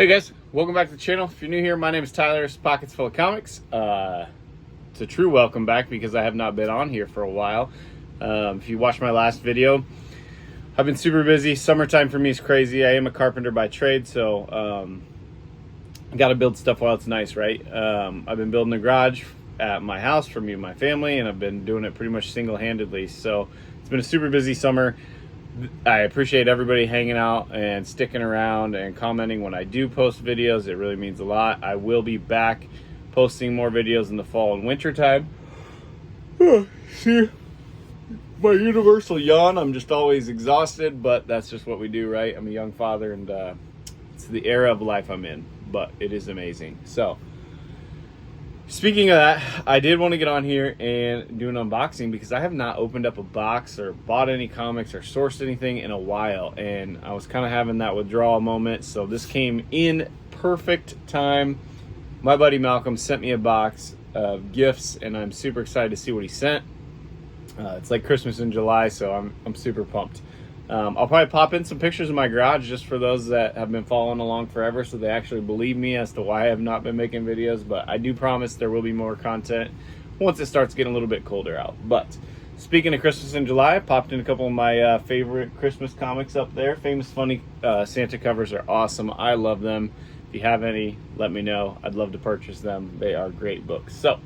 Hey guys, welcome back to the channel. If you're new here, my name is Tyler. It's Pockets Full of Comics. It's a true welcome back because I have not been on here for a while. If you watched my last video, I've been super busy. Summertime for me is crazy. I am a carpenter by trade, so I got to build stuff while it's nice, right? I've been building a garage at my house for me and my family, and I've been doing it pretty much single-handedly. So it's been a super busy summer. I appreciate everybody hanging out and sticking around and commenting when I do post videos. It really means a lot. I will be back posting more videos in the fall and winter time. See, my universal yawn. I'm just always exhausted, but that's just what we do, right? I'm a young father, and it's the era of life I'm in, but it is amazing. So, speaking of that, I did want to get on here and do an unboxing because I have not opened up a box or bought any comics or sourced anything in a while, and I was kind of having that withdrawal moment, so this came in perfect time. My buddy Malcolm sent me a box of gifts, and I'm super excited to see what he sent. It's like Christmas in July, so I'm super pumped. I'll probably pop in some pictures of my garage just for those that have been following along forever, so they actually believe me as to why I have not been making videos. But I do promise there will be more content once it starts getting a little bit colder out. But speaking of Christmas in July, I popped in a couple of my favorite Christmas comics up there. Famous Funny Santa covers are awesome. I love them. If you have any, let me know. I'd love to purchase them. They are great books. So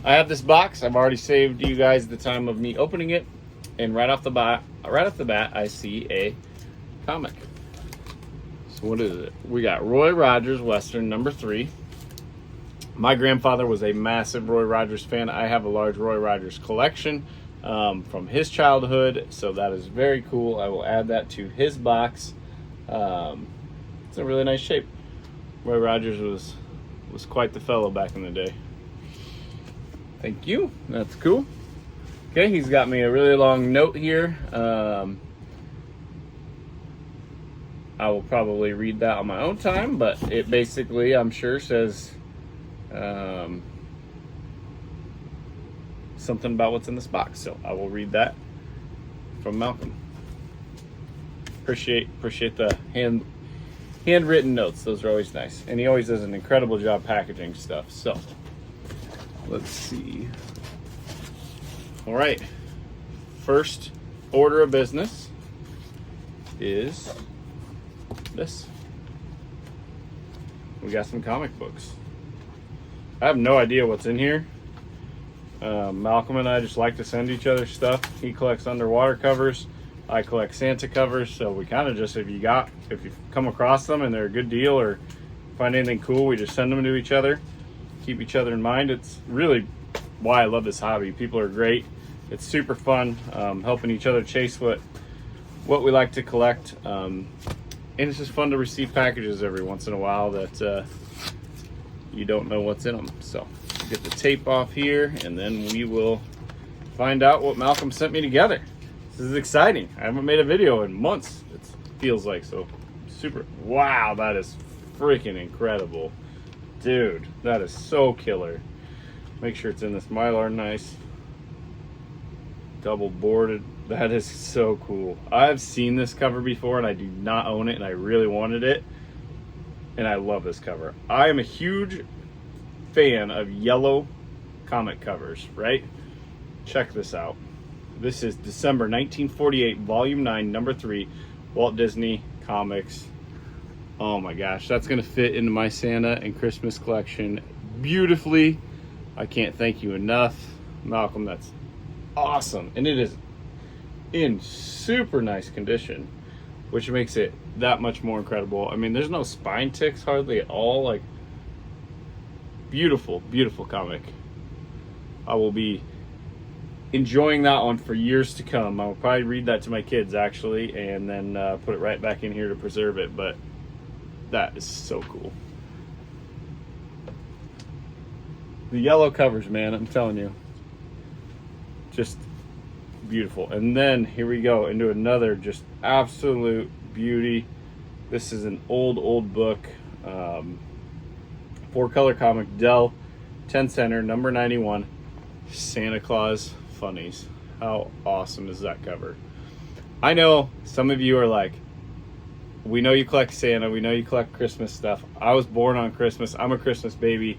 I have this box. I've already saved you guys the time of me opening it. And right off the bat, I see a comic. So what is it? We got Roy Rogers Western #3. My grandfather was a massive Roy Rogers fan. I have a large Roy Rogers collection from his childhood, so that is very cool. I will add that to his box. It's in really nice shape. Roy Rogers was quite the fellow back in the day. Thank you. That's cool. Okay, he's got me a really long note here. I will probably read that on my own time, but it basically, I'm sure, says something about what's in this box. So I will read that from Malcolm. Appreciate the handwritten notes. Those are always nice. And he always does an incredible job packaging stuff. So let's see. All right, first order of business is this. We got some comic books. I have no idea what's in here. Malcolm and I just like to send each other stuff. He collects underwater covers. I collect Santa covers. So we kind of just, if you come across them and they're a good deal or find anything cool, we just send them to each other. Keep each other in mind. It's really why I love this hobby. People are great. It's super fun, helping each other chase what we like to collect, and it's just fun to receive packages every once in a while that you don't know what's in them. So get the tape off here, and then we will find out what Malcolm sent me together. This is exciting. I haven't made a video in months, it feels like, so super. Wow, that is freaking incredible. Dude, that is so killer. Make sure it's in this Mylar nice. Double boarded. That is so cool. I've seen this cover before and I do not own it, and I really wanted it, and I love this cover. I am a huge fan of yellow comic covers, right? Check this out. This is December 1948, volume 9, #3, Walt Disney Comics. Oh my gosh, that's gonna fit into my Santa and Christmas collection beautifully. I can't thank you enough, Malcolm. That's awesome, and it is in super nice condition, which makes it that much more incredible. I mean, there's no spine ticks hardly at all. Like, beautiful comic. I will be enjoying that one for years to come. I will probably read that to my kids actually, and then put it right back in here to preserve it. But that is so cool. The yellow covers, man, I'm telling you, just beautiful. And then here we go into another just absolute beauty. This is an old book, 4-color comic, Dell 10 center, number 91, Santa Claus Funnies. How awesome is that cover? I know some of you are like, we know you collect Santa. We know you collect Christmas stuff. I was born on Christmas. I'm a Christmas baby.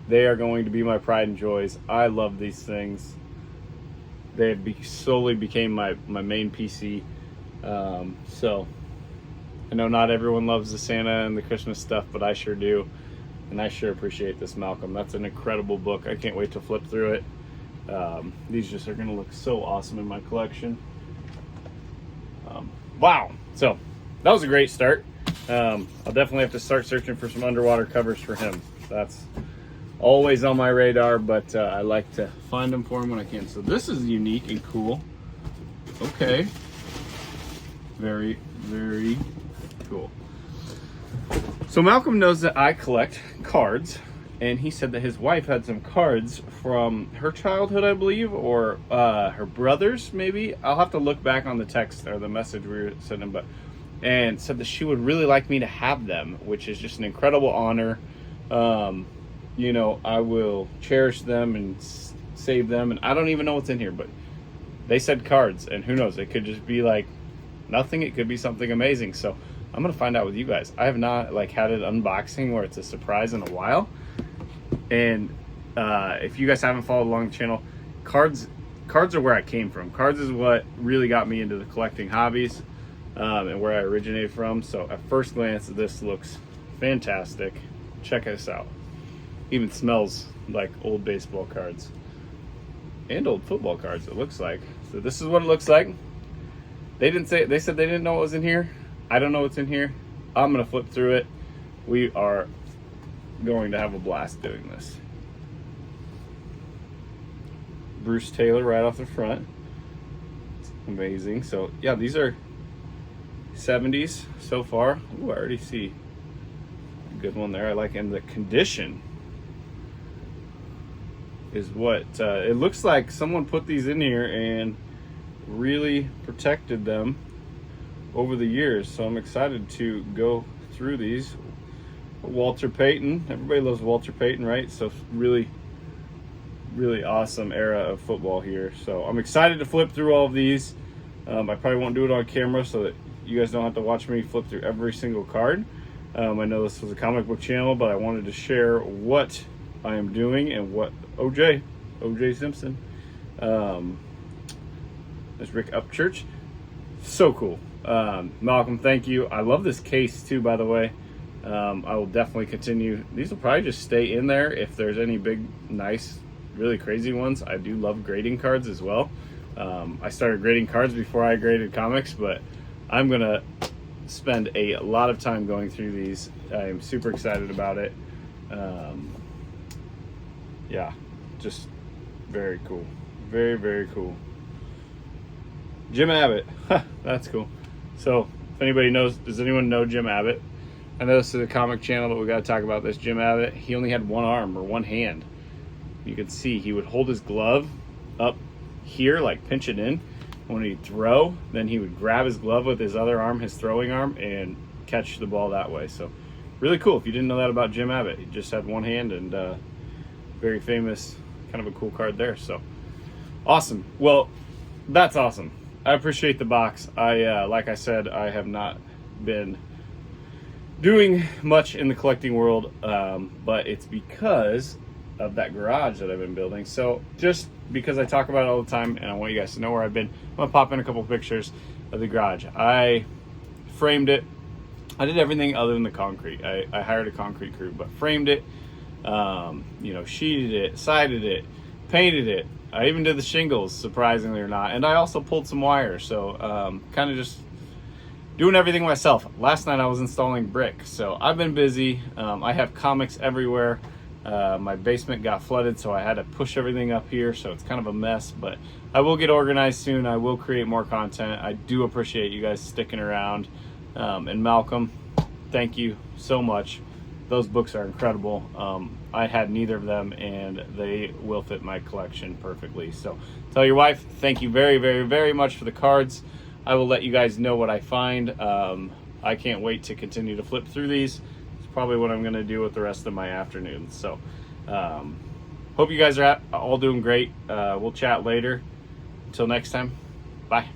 They are going to be my pride and joys. I love these things. They slowly became my main PC. So I know not everyone loves the Santa and the Christmas stuff, but I sure do. And I sure appreciate this, Malcolm. That's an incredible book. I can't wait to flip through it. These just are going to look so awesome in my collection. Wow. So that was a great start. I'll definitely have to start searching for some underwater covers for him. That's always on my radar, but I like to find them for him when I can. So this is unique and cool. Okay. Very, very cool. So Malcolm knows that I collect cards, and he said that his wife had some cards from her childhood, I believe, or her brother's maybe. I'll have to look back on the text or the message we were sending, and said that she would really like me to have them, which is just an incredible honor. You know, I will cherish them and save them, and I don't even know what's in here, but they said cards, and who knows, it could just be like nothing. It could be something amazing. So I'm gonna find out with you guys. I have not had an unboxing where it's a surprise in a while, and if you guys haven't followed along the channel, cards are where I came from. Cards is what really got me into the collecting hobbies, and where I originated from. So at first glance, this looks fantastic. Check this out. Even smells like old baseball cards and old football cards, it looks like. So this is what it looks like. They said they didn't know what was in here. I don't know what's in here. I'm gonna flip through it. We are going to have a blast doing this. Bruce Taylor right off the front. It's amazing. So yeah, these are 70s so far. Ooh, I already see a good one there. I like, and the condition is what it looks like. Someone put these in here and really protected them over the years, so I'm excited to go through these. Walter Payton, everybody loves Walter Payton, right? So really awesome era of football here. So I'm excited to flip through all of these. I probably won't do it on camera so that you guys don't have to watch me flip through every single card. I know this was a comic book channel, but I wanted to share what I am doing and what OJ Simpson, there's Rick Upchurch. So cool. Malcolm, thank you. I love this case too, by the way. I will definitely continue. These will probably just stay in there if there's any big, nice, really crazy ones. I do love grading cards as well. I started grading cards before I graded comics, but I'm gonna spend a lot of time going through these. I am super excited about it. Yeah, just very cool. Very, very cool. Jim Abbott. That's cool. So if anybody knows, does anyone know Jim Abbott? I know this is a comic channel, but we got to talk about this. Jim Abbott, he only had one arm or one hand. You could see he would hold his glove up here, like pinch it in. When he'd throw, then he would grab his glove with his other arm, his throwing arm, and catch the ball that way. So really cool. If you didn't know that about Jim Abbott, he just had one hand, and very famous, kind of a cool card there. So awesome. Well, that's awesome. I appreciate the box. Like I said, I have not been doing much in the collecting world, but it's because of that garage that I've been building. So just because I talk about it all the time and I want you guys to know where I've been, I'm gonna pop in a couple pictures of the garage. I framed it. I did everything other than the concrete. I hired a concrete crew, but framed it, sheeted it, sided it, painted it. I even did the shingles, surprisingly or not. And I also pulled some wire. So kind of just doing everything myself. Last night I was installing brick. So I've been busy. I have comics everywhere. My basement got flooded, so I had to push everything up here. So it's kind of a mess, but I will get organized soon. I will create more content. I do appreciate you guys sticking around. And Malcolm, thank you so much. Those books are incredible. I had neither of them, and they will fit my collection perfectly. So tell your wife, thank you very, very, very much for the cards. I will let you guys know what I find. I can't wait to continue to flip through these. It's probably what I'm going to do with the rest of my afternoon. So hope you guys are all doing great. We'll chat later. Until next time, bye.